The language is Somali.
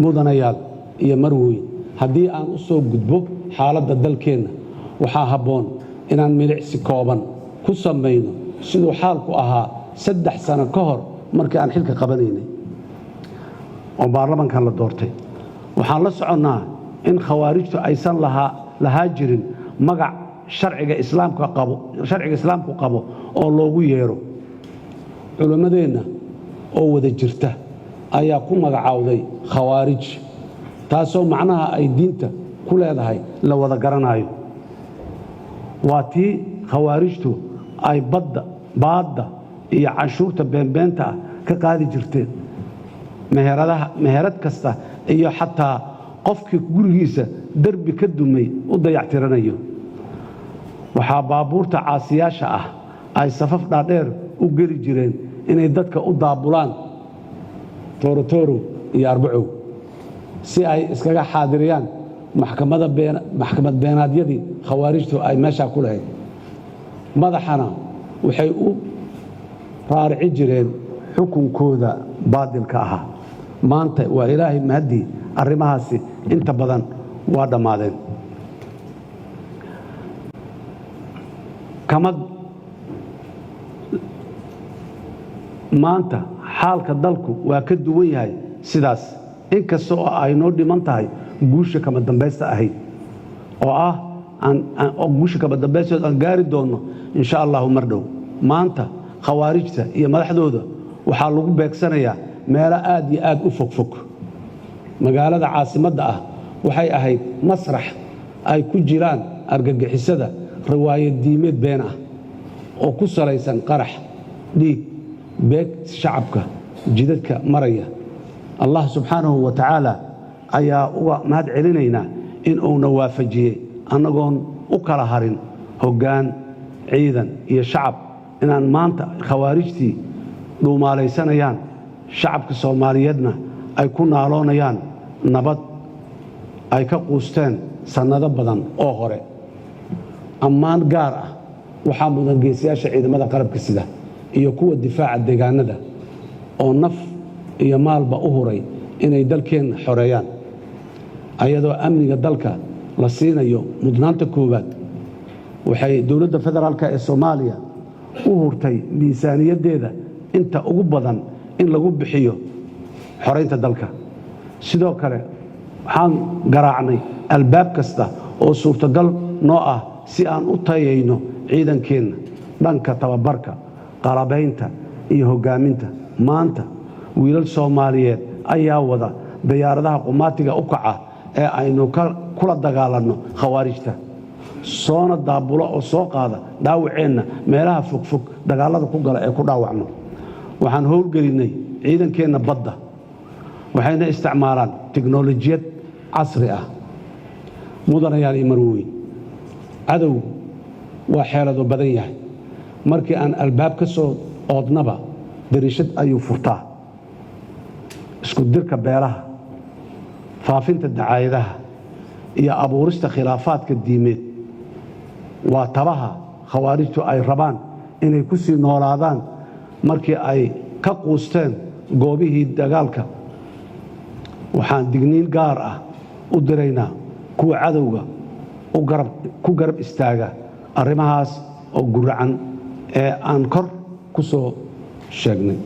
mudanayaal iyo marweyn haddii aan u soo gudbo xaaladda dalkeenna waxaa habboon inaan milicsi kooban ku samayno siduu xaalku ahaa 3 sano ka hor markii aan xilka qabanaynay oo baarlamaankan la doortay waxaan la soconnaa in khawaarijtu aysan lahaa jirin magac sharciga islaamku qabo oo loogu yeero culimmadeenna oo wada jirta ayaa ku magacaawday khawaarij taasoo macnaha ay diinta ku leedahay la wada garanayo waa tii khawaarijtu ay baadda iyo canshuurta beenbeenta ah ka qaadi jirteen meherad kasta iyo xataa qofkii gurigiisa derbi ka dumay u dayactiranayo waxaa baabuurta caasiyaasha ah ay safaf dhaadheer u geli jireen inay dadka u daabulaan toorotoro iyo arbacow si ay iskaga xaadiriyaan maxkamad beenaadyadii khawaarijtu ay meeshaa ku lahayd madaxana waxay u raarici jireen xukunkooda baadilka ahaa maanta waa ilaahay mahadii arrimahaasi inta badan waa dhammaadeen maanta xaalka dalku waa ka duwan yahay sidaas inkasta oo ay noo dhiman tahay guusha kama dambaysta ahayd oo guusha kama dambaystood aan gaari doonno insha allahu mar dhow maanta khawaarijta iyo madaxdooda waxaa lagu beegsanayaa meelo aad iyo aad u fogfog magaalada caasimadda ah waxay ahayd masrax ay ku jiraan argagixisada riwaayad diimeed been ah oo ku salaysan qarax dhiig beeg shacabka jidadka maraya allah subxaanahu wa tacaala ayaa uga mahad celinaynaa in uuna waafajiyey annagoon u kala harin hoggaan ciidan iyo shacab inaan maanta khawaarijtii dhuumaalaysanayaan shacabka soomaaliyeedna ay ku naaloonayaan nabad ay ka quusteen sannado badan oo hore ammaan gaar ah waxaa mudan geesiyaasha ciidamada qalabka sida iyo kuwa difaaca deegaanada oo naf iyo maalba u huray inay dalkeenna xoreeyaan ayadoo amniga dalka la siinayo mudnaanta koowaad waxay dowladda federaalka ee soomaaliya u hurtay miisaaniyaddeeda inta ugu badan in lagu bixiyo xoraynta dalka sidoo kale waxaan garaacnay albaab kasta oo suurtagal noo ah si aan u tayayno ciidankeenna dhanka tababarka qalabaynta iyo hoggaaminta maanta wiilal soomaaliyeed ayaa wada diyaaradaha qumaatiga u kaca ee aynu kula dagaalanno khawaarijta soona daabulo oo soo qaada dhaawaceenna meelaha fogfog dagaallada ku gala ee ku dhaawacno waxaan howlgelinnay ciidankeenna badda waxayna isticmaalaan tiknolojiyad casri ah mudanayaal iyo marweyn cadow waa xeelado badan yahay markii aan albaab ka soo oodnaba dariishad ayuu furtaa isku dirka beelaha faafinta dacaayadaha iyo abuurista khilaafaadka diimeed waa tabaha khawaarijtu ay rabaan inay ku sii noolaadaan markii ay ka quusteen goobihii dagaalka waxaan digniin gaar ah u diraynaa kuwa cadowga ku garab istaaga arrimahaas oo guracan ee aan kor ku soo sheegnay